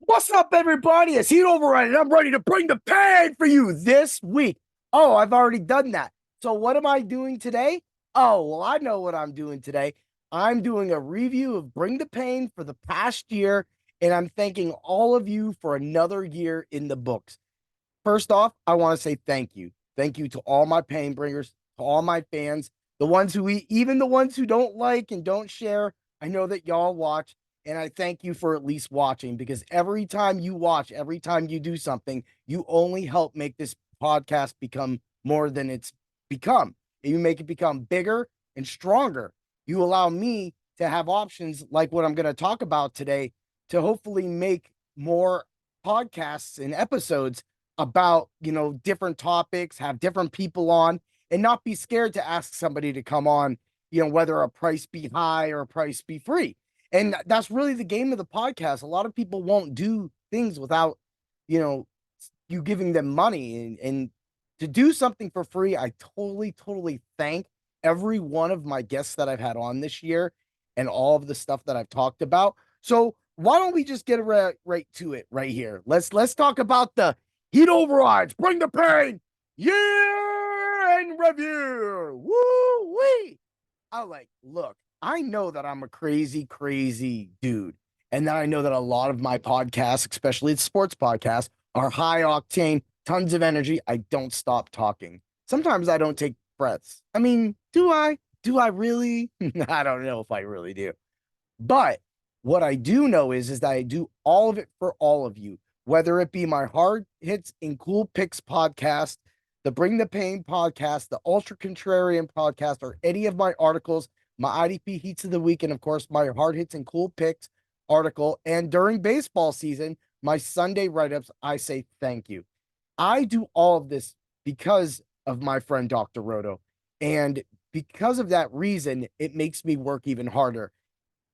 What's up, everybody? It's Heat Override, and I'm ready to bring the pain for you this week. Oh, I've already done that. So, what am I doing today? Oh, well, I know what I'm doing today. I'm doing a review of Bring the Pain for the past year, and I'm thanking all of you for another year in the books. First off, I want to say thank you. Thank you to all my pain bringers, to all my fans, the ones who even the ones who don't like and don't share. I know that y'all watch, and I thank you for at least watching because every time you watch, every time you do something, you only help make this podcast become more than it's become. You make it become bigger and stronger. You allow me to have options like what I'm going to talk about today to hopefully make more podcasts and episodes about, different topics, have different people on, and not be scared to ask somebody to come on, whether a price be high or a price be free. And that's really the game of the podcast. A lot of people won't do things without, you know, you giving them money, and to do something for free. I totally thank every one of my guests that I've had on this year and all of the stuff that I've talked about. So why don't we just get right to it right here? Let's talk about the Heat Overrides. Bring the pain. Year in review. Woo wee. I look, I know that I'm a crazy dude. And then I know that a lot of my podcasts, especially the sports podcasts, are high octane, tons of energy. I don't stop talking. Sometimes I don't take breaths. I mean, do I? Do I really? I don't know if I really do. But what I do know is that I do all of it for all of you, whether it be my hard hits and cool picks podcast, the Bring the Pain podcast, the Ultra Contrarian podcast, or any of my articles, my IDP Heats of the Week, and of course, my hard hits and cool picks article. And during baseball season, my Sunday write ups, I say thank you. I do all of this because of my friend Dr. Roto. And because of that reason, it makes me work even harder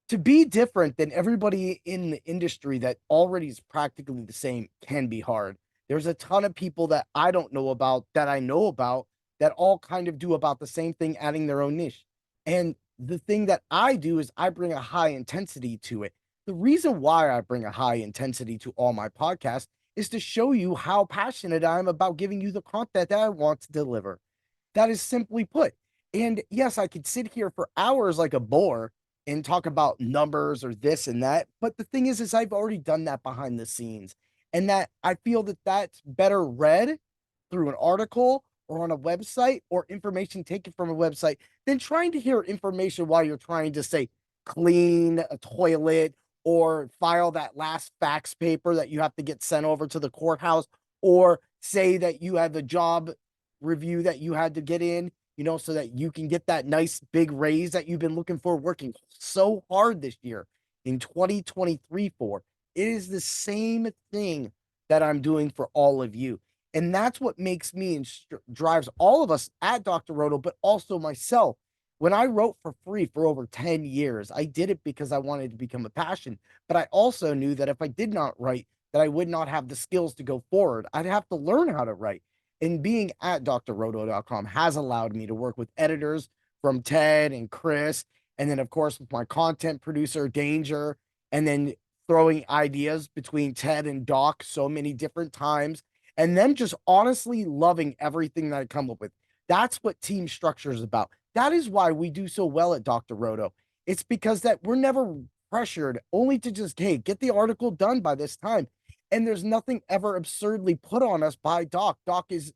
to be different than everybody in the industry that already is practically the same can be hard. There's a ton of people that I don't know about that I know about that all kind of do about the same thing, adding their own niche. And the thing that I do is I bring a high intensity to it. The reason why I bring a high intensity to all my podcasts is to show you how passionate I am about giving you the content that I want to deliver. That is simply put. And yes, I could sit here for hours like a bore and talk about numbers or this and that. But the thing is I've already done that behind the scenes. And that I feel that that's better read through an article or on a website or information taken from a website than trying to hear information while you're trying to say clean a toilet or file that last fax paper that you have to get sent over to the courthouse or say that you have a job review that you had to get in, so that you can get that nice big raise that you've been looking for, working so hard this year in 2023 for. It is the same thing that I'm doing for all of you. And that's what makes me and drives all of us at Dr. Roto, but also myself. When I wrote for free for over 10 years, I did it because I wanted to become a passion. But I also knew that if I did not write, that I would not have the skills to go forward. I'd have to learn how to write. And being at drroto.com has allowed me to work with editors from Ted and Chris, and then, of course, with my content producer, Danger, and then throwing ideas between Ted and Doc so many different times, and then just honestly loving everything that I come up with. That's what team structure is about. That is why we do so well at Dr. Roto. It's because that we're never pressured only to just, hey, get the article done by this time. And there's nothing ever absurdly put on us by Doc. Doc is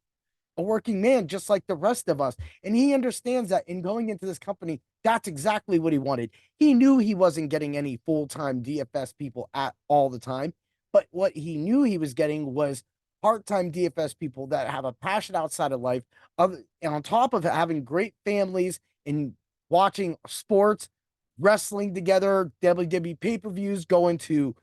a working man just like the rest of us. And he understands that in going into this company, that's exactly what he wanted. He knew he wasn't getting any full-time DFS people at all the time, but what he knew he was getting was part-time DFS people that have a passion outside of life, and on top of having great families and watching sports, wrestling together, WWE pay-per-views, going to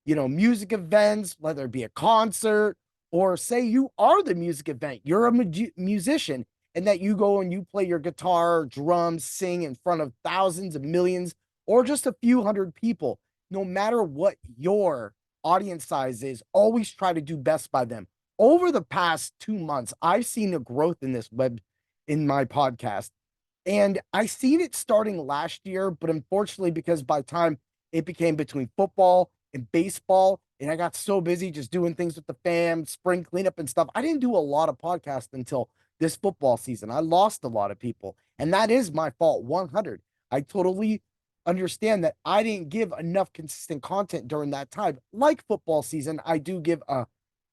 music events, whether it be a concert or say you are the music event, you're a musician, and that you go and you play your guitar, drums, sing in front of thousands of millions or just a few hundred people. No matter what your audience size is, always try to do best by them. Over the past 2 months, I've seen a growth in this web in my podcast. And I seen it starting last year, but unfortunately, because by the time it became between football and baseball, and I got so busy just doing things with the fam, spring cleanup and stuff. I didn't do a lot of podcasts until this football season. I lost a lot of people, and that is my fault. 100. I totally understand that I didn't give enough consistent content during that time. Like football season, I do give a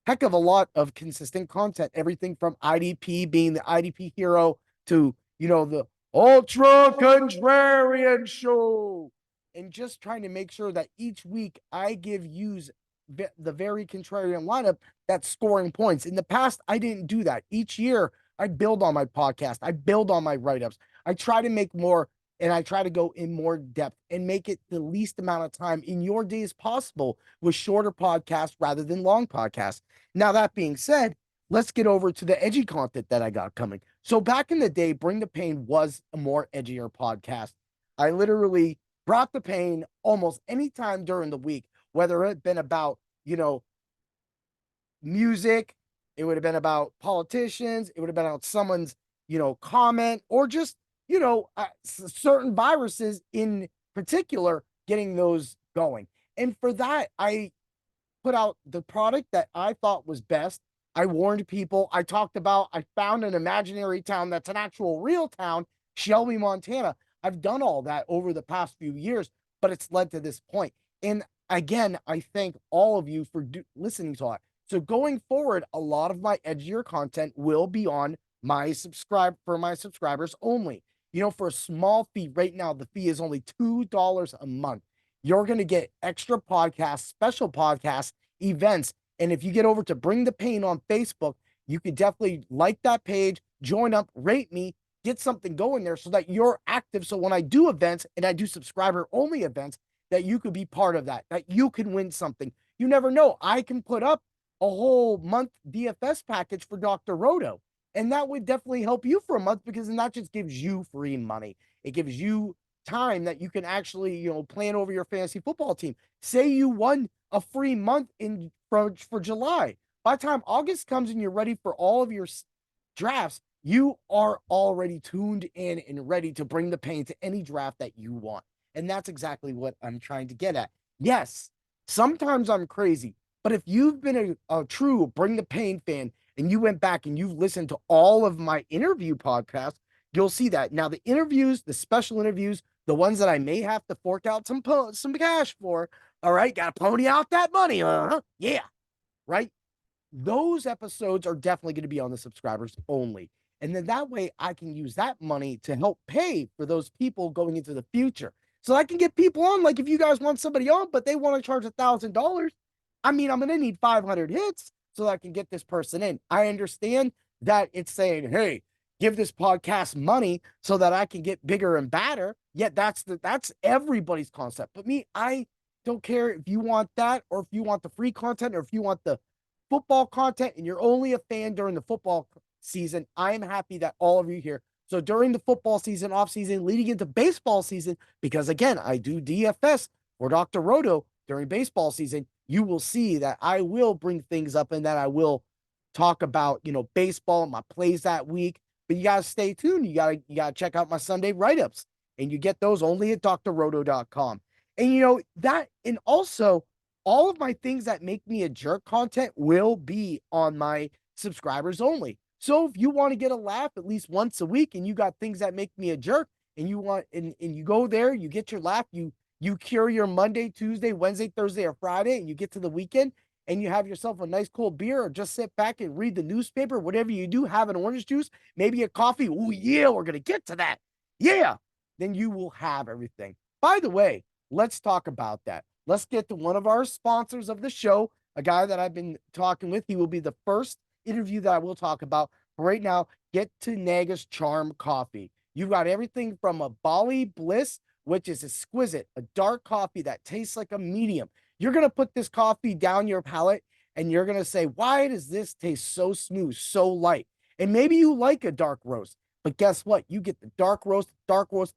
heck of a lot of consistent content. Everything from IDP being the IDP hero to, the Ultra Contrarian Show. And just trying to make sure that each week I give you the very contrarian lineup that's scoring points. In the past, I didn't do that. Each year, I build on my podcast, I build on my write ups. I try to make more and I try to go in more depth and make it the least amount of time in your days possible with shorter podcasts rather than long podcasts. Now, that being said, let's get over to the edgy content that I got coming. So, back in the day, Bring the Pain was a more edgier podcast. I literally brought the pain almost any time during the week, whether it had been about, music, it would have been about politicians, it would have been about someone's, comment, or just, certain viruses in particular, getting those going. And for that, I put out the product that I thought was best. I warned people. I talked about, I found an imaginary town that's an actual real town, Shelby, Montana. I've done all that over the past few years, but it's led to this point. And again, I thank all of you for listening to it. So going forward, a lot of my edgier content will be on my subscribers only. For a small fee right now, the fee is only $2 a month. You're going to get extra podcasts, special podcasts, events. And if you get over to Bring the Pain on Facebook, you could definitely like that page, join up, rate me, get something going there so that you're active. So when I do events and I do subscriber only events, that you could be part of that you can win something. You never know. I can put up a whole month DFS package for Dr. Roto. And that would definitely help you for a month because then that just gives you free money. It gives you time that you can actually, plan over your fantasy football team. Say you won a free month for July. By the time August comes and you're ready for all of your drafts, you are already tuned in and ready to bring the pain to any draft that you want. And that's exactly what I'm trying to get at. Yes, sometimes I'm crazy, but if you've been a true Bring the Pain fan and you went back and you've listened to all of my interview podcasts, you'll see that. Now, the interviews, the special interviews, the ones that I may have to fork out some cash for, all right, got to pony out that money, yeah, right? Those episodes are definitely going to be on the subscribers only. And then that way I can use that money to help pay for those people going into the future. So I can get people on, like if you guys want somebody on, but they want to charge $1,000, I mean, I'm going to need 500 hits so I can get this person in. I understand that it's saying, hey, give this podcast money so that I can get bigger and badder. Yet that's everybody's concept. But me, I don't care if you want that or if you want the free content or if you want the football content and you're only a fan during the football season. I'm happy that all of you here. So during the football season, off season, leading into baseball season, because again, I do DFS for Dr. Roto during baseball season, you will see that I will bring things up and that I will talk about, baseball, my plays that week. But you got to stay tuned. You got to check out my Sunday write-ups, and you get those only at drroto.com. And that, and also all of my things that make me a jerk content will be on my subscribers only. So if you want to get a laugh at least once a week and you got things that make me a jerk and you want, and you go there, you get your laugh, you cure your Monday, Tuesday, Wednesday, Thursday, or Friday, and you get to the weekend and you have yourself a nice cold beer or just sit back and read the newspaper, whatever you do, have an orange juice, maybe a coffee. Oh yeah, we're going to get to that. Yeah. Then you will have everything. By the way, let's talk about that. Let's get to one of our sponsors of the show, a guy that I've been talking with. He will be the first interview that I will talk about. Right now, get to Naga's Charm Coffee. You've got everything from a Bali Bliss, which is exquisite, a dark coffee that tastes like a medium. You're going to put this coffee down your palate and you're going to say, why does this taste so smooth, so light? And maybe you like a dark roast, but guess what? You get the dark roast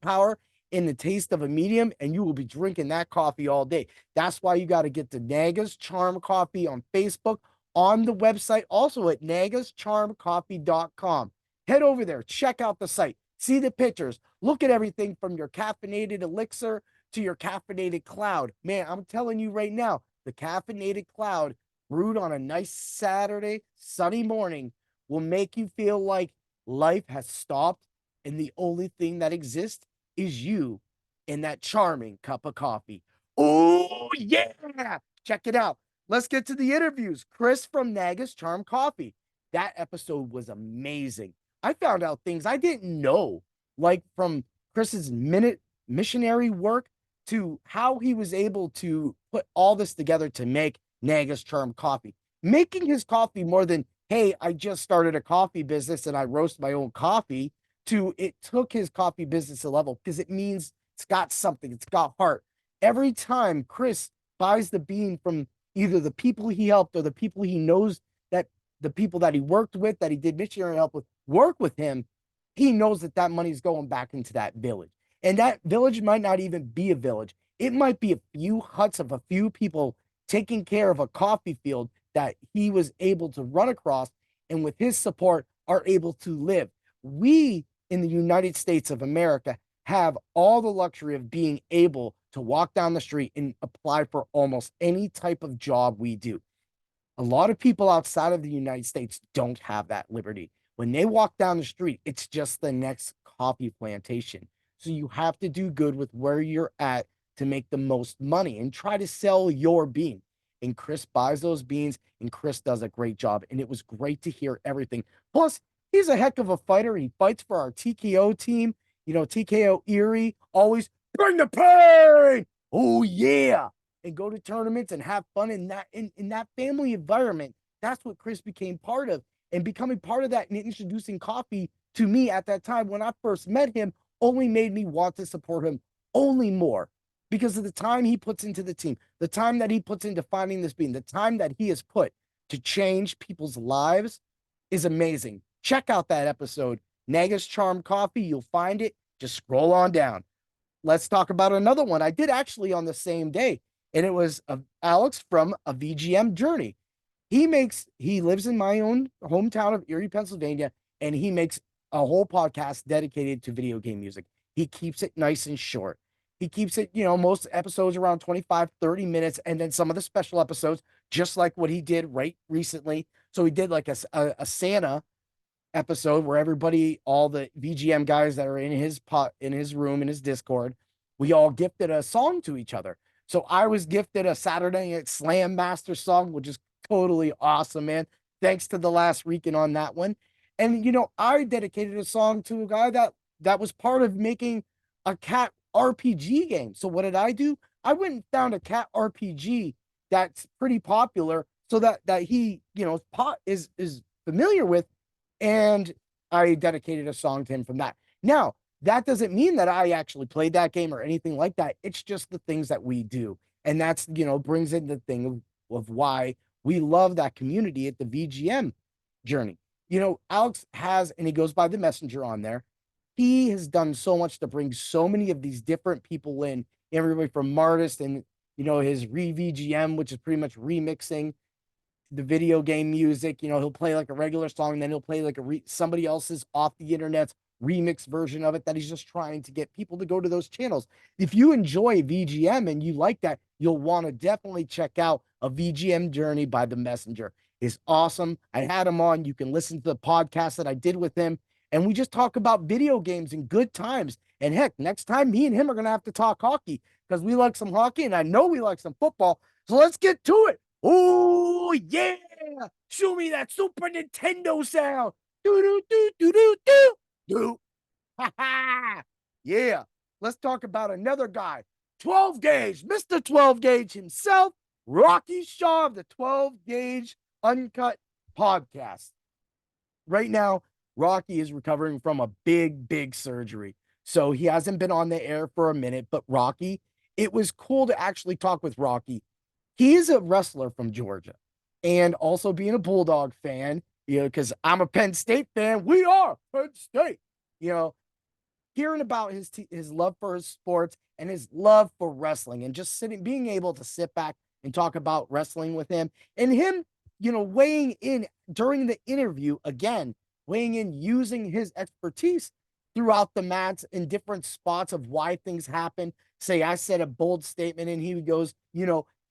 power in the taste of a medium, and you will be drinking that coffee all day. That's why you got to get the Naga's Charm Coffee on Facebook, on the website, also at nagascharmcoffee.com. Head over there, check out the site, see the pictures, look at everything from your caffeinated elixir to your caffeinated cloud. Man, I'm telling you right now, the caffeinated cloud brewed on a nice Saturday, sunny morning will make you feel like life has stopped and the only thing that exists is you in that charming cup of coffee. Oh, yeah. Check it out. Let's get to the interviews. Chris from Naga's Charm Coffee. That episode was amazing. I found out things I didn't know, like from Chris's minute missionary work to how he was able to put all this together to make Naga's Charm Coffee. Making his coffee more than, hey, I just started a coffee business and I roast my own coffee, to it took his coffee business a level because it means it's got something, it's got heart. Every time Chris buys the bean from either the people he helped or the people he knows, that the people that he worked with, that he did missionary help with, work with him, he knows that that money is going back into that village. And that village might not even be a village. It might be a few huts of a few people taking care of a coffee field that he was able to run across and with his support are able to live. We in the United States of America have all the luxury of being able to walk down the street and apply for almost any type of job we do. A lot of people outside of the United States don't have that liberty. When they walk down the street, it's just the next coffee plantation. So you have to do good with where you're at to make the most money and try to sell your bean. And Chris buys those beans, and Chris does a great job. And it was great to hear everything. Plus, he's a heck of a fighter. He fights for our TKO team. You know, TKO Erie always bring the pain. Oh, yeah, and go to tournaments and have fun in that family environment. That's what Chris became part of. And becoming part of that and introducing coffee to me at that time when I first met him only made me want to support him only more because of the time he puts into the team, the time that he puts into finding this bean, the time that he has put to change people's lives is amazing. Check out that episode, Naga's Charm Coffee. You'll find it. Just scroll on down. Let's talk about another one I did actually on the same day, and it was Alex from a VGM Journey. He lives in my own hometown of Erie, Pennsylvania, and he makes a whole podcast dedicated to video game music. He keeps it nice and short. He keeps it, most episodes around 25, 30 minutes, and then some of the special episodes, just like what he did right recently. So he did like a Santa episode where everybody, all the VGM guys that are in his room, in his Discord, we all gifted a song to each other. So I was gifted a Saturday Night Slam Master song, which is totally awesome, man. Thanks to the last weekend on that one. And I dedicated a song to a guy that was part of making a cat RPG game. So what did I do? I went and found a cat RPG that's pretty popular so that he, is familiar with, and I dedicated a song to him from that. Now, that doesn't mean that I actually played that game or anything like that. It's just the things that we do. And that's, brings in the thing of why we love that community at the VGM Journey. Alex has, and he goes by the Messenger on there. He has done so much to bring so many of these different people in, everybody from artists and, his re-VGM, which is pretty much remixing the video game music. He'll play like a regular song, and then he'll play like somebody else's off the internet's remix version of it that he's just trying to get people to go to those channels. If you enjoy VGM and you like that, you'll want to definitely check out a VGM Journey by the Messenger. It's awesome. I had him on. You can listen to the podcast that I did with him, and we just talk about video games and good times. And heck, next time me and him are going to have to talk hockey because we like some hockey and I know we like some football. So let's get to it. Oh, yeah. Show me that Super Nintendo sound. Do, do, do, do, do, do, do. Ha ha. Yeah. Let's talk about another guy. 12 gauge, Mr. 12 gauge himself, Rocky Shaw of the 12 gauge Uncut podcast. Right now, Rocky is recovering from a big surgery. So he hasn't been on the air for a minute, but Rocky, it was cool to actually talk with Rocky. He is a wrestler from Georgia, and also being a Bulldog fan, because I'm a Penn State fan. We are Penn State, you know, hearing about his love for his sports and his love for wrestling, and just being able to sit back and talk about wrestling with him, and him, weighing in during the interview again, weighing in using his expertise throughout the mats in different spots of why things happen. Say I said a bold statement and he goes,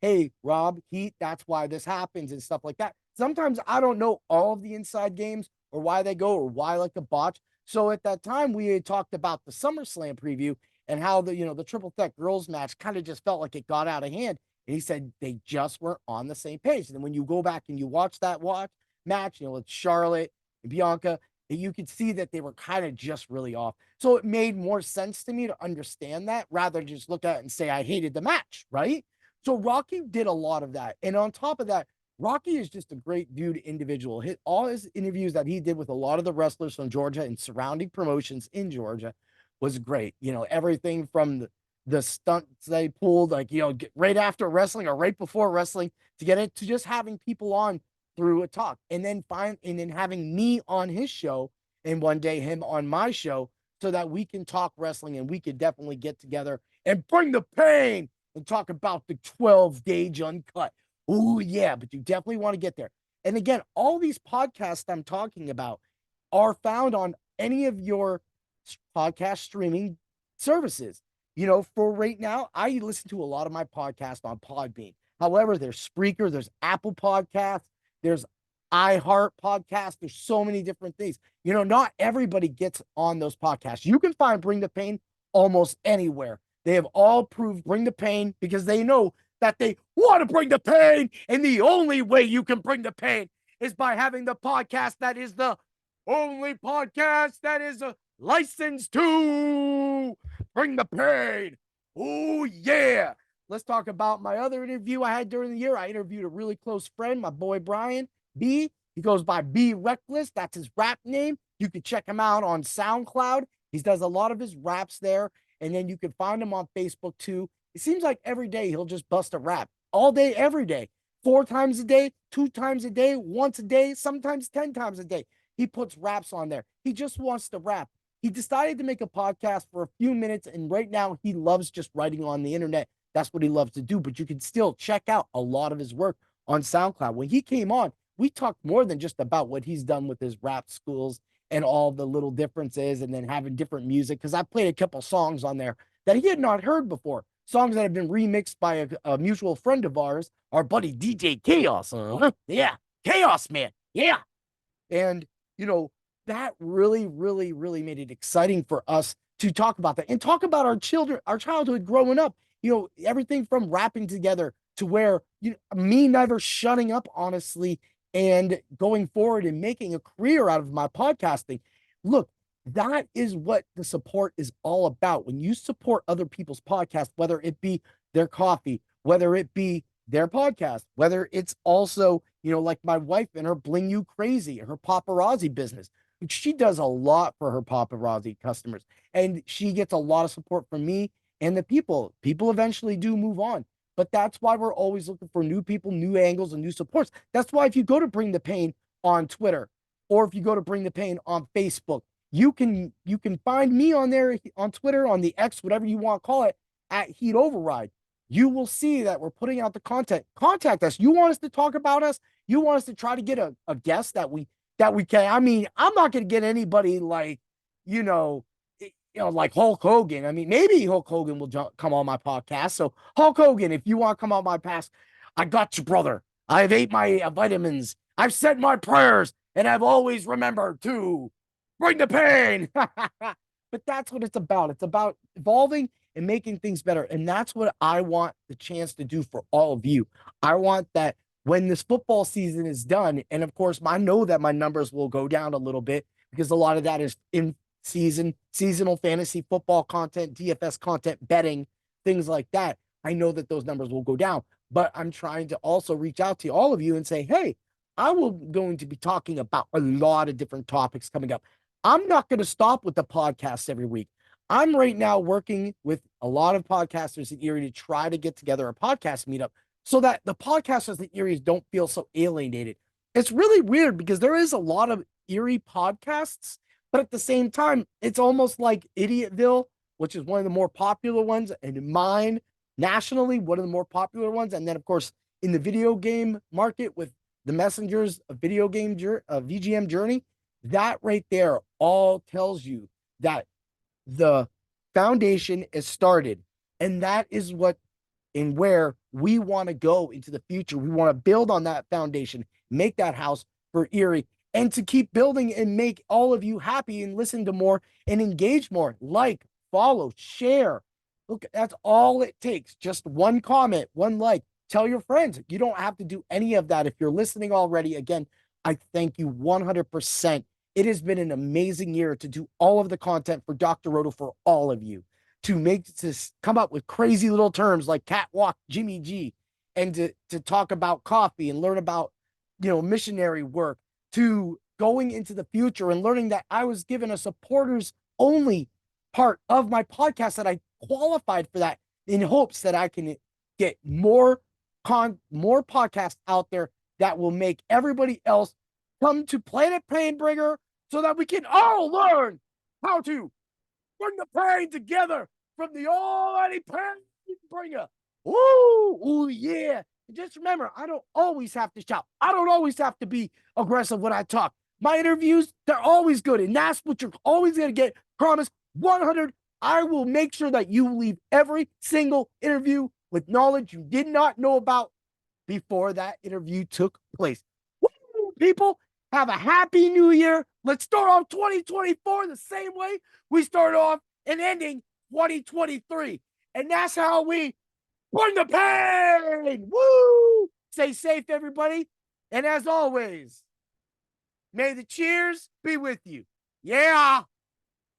hey, Rob, Heat, that's why this happens and stuff like that. Sometimes I don't know all of the inside games or why they go or why I like to botch. So at that time, we had talked about the SummerSlam preview and how the triple threat girls match kind of just felt like it got out of hand. And he said they just weren't on the same page. And then when you go back and you watch that match, with Charlotte and Bianca, you could see that they were kind of just really off. So it made more sense to me to understand that rather than just look at it and say I hated the match, right? So Rocky did a lot of that. And on top of that, Rocky is just a great dude individual. All his interviews that he did with a lot of the wrestlers from Georgia and surrounding promotions in Georgia was great. Everything from the stunts they pulled, like, right after wrestling or right before wrestling to get it to just having people on through a talk and then having me on his show and one day him on my show so that we can talk wrestling and we could definitely get together and bring the pain and talk about the 12 gauge uncut. Oh, yeah, but you definitely want to get there. And again, all these podcasts I'm talking about are found on any of your podcast streaming services. For right now, I listen to a lot of my podcasts on Podbean. However, there's Spreaker, there's Apple Podcasts, there's iHeart Podcast. There's so many different things. Not everybody gets on those podcasts. You can find Bring the Pain almost anywhere. They have all proved Bring the Pain because they know that they want to bring the pain. And the only way you can bring the pain is by having the podcast that is the only podcast that is licensed to bring the pain. Oh, yeah. Let's talk about my other interview I had during the year. I interviewed a really close friend, my boy Brian B. He goes by B Reckless. That's his rap name. You can check him out on SoundCloud. He does a lot of his raps there. And then you can find him on Facebook too. It seems like every day he'll just bust a rap all day, every day, 4 times a day, 2 times a day, once a day, sometimes 10 times a day. He puts raps on there. He just wants to rap. He decided to make a podcast for a few minutes. And right now he loves just writing on the internet. That's what he loves to do. But you can still check out a lot of his work on SoundCloud. When he came on, we talked more than just about what he's done with his rap schools and all the little differences and then having different music. Because I played a couple songs on there that he had not heard before. Songs that have been remixed by a mutual friend of ours, our buddy DJ Chaos. Yeah, Chaos Man. Yeah. And, that really, really, really made it exciting for us to talk about that and talk about our childhood growing up. Everything from rapping together to where me never shutting up, honestly, and going forward and making a career out of my podcasting. Look, that is what the support is all about. When you support other people's podcasts, whether it be their coffee, whether it be their podcast, whether it's also, like my wife and her Bling You Crazy, her paparazzi business. She does a lot for her paparazzi customers, and she gets a lot of support from me and the people. People eventually do move on, but that's why we're always looking for new people, new angles, and new supports. That's why if you go to Bring the Pain on Twitter, or if you go to Bring the Pain on Facebook, you can find me on there on Twitter, on the X, whatever you want to call it, at Heat Override. You will see that we're putting out the content. Contact us. You want us to talk about us? You want us to try to get a guest that we can. I mean, I'm not going to get anybody like, like Hulk Hogan. I mean, maybe Hulk Hogan will come on my podcast. So Hulk Hogan, if you want to come on my podcast, I got you, brother. I've ate my vitamins. I've said my prayers, and I've always remembered to bring the pain. But that's what it's about. It's about evolving and making things better. And that's what I want the chance to do for all of you. I want that when this football season is done, and of course, I know that my numbers will go down a little bit because a lot of that is in seasonal fantasy football content, DFS content, betting, things like that. I know that those numbers will go down, but I'm trying to also reach out to all of you and say, hey, I will going to be talking about a lot of different topics coming up. I'm not going to stop with the podcast every week. I'm right now working with a lot of podcasters in Erie to try to get together a podcast meetup so that the podcasters in Erie don't feel so alienated. It's really weird because there is a lot of Erie podcasts, but at the same time, it's almost like Idiotville, which is one of the more popular ones, and mine nationally, one of the more popular ones. And then, of course, in the video game market with the Messengers of Video Game VGM Journey, that right there all tells you that the foundation is started. And that is what and where we want to go into the future. We want to build on that foundation, make that house for Erie, and to keep building and make all of you happy and listen to more and engage more. Like, follow, share. Look, that's all it takes. Just one comment, one like. Tell your friends. You don't have to do any of that. If you're listening already, again, I thank you 100%. It has been an amazing year to do all of the content for Dr. Roto for all of you, to come up with crazy little terms like catwalk, Jimmy G, and to talk about coffee and learn about, missionary work, to going into the future and learning that I was given a supporters only part of my podcast, that I qualified for that in hopes that I can get more podcasts out there that will make everybody else come to Planet Painbringer, so that we can all learn how to bring the pain together from the almighty Painbringer. Ooh, yeah. And just remember, I don't always have to shout. I don't always have to be aggressive when I talk. My interviews, they're always good. And that's what you're always going to get. Promise 100. I will make sure that you leave every single interview with knowledge you did not know about before that interview took place. Woo, people, have a happy new year. Let's start off 2024 the same way we start off and ending 2023. And that's how we bring the pain. Woo! Stay safe, everybody. And as always, may the cheers be with you. Yeah.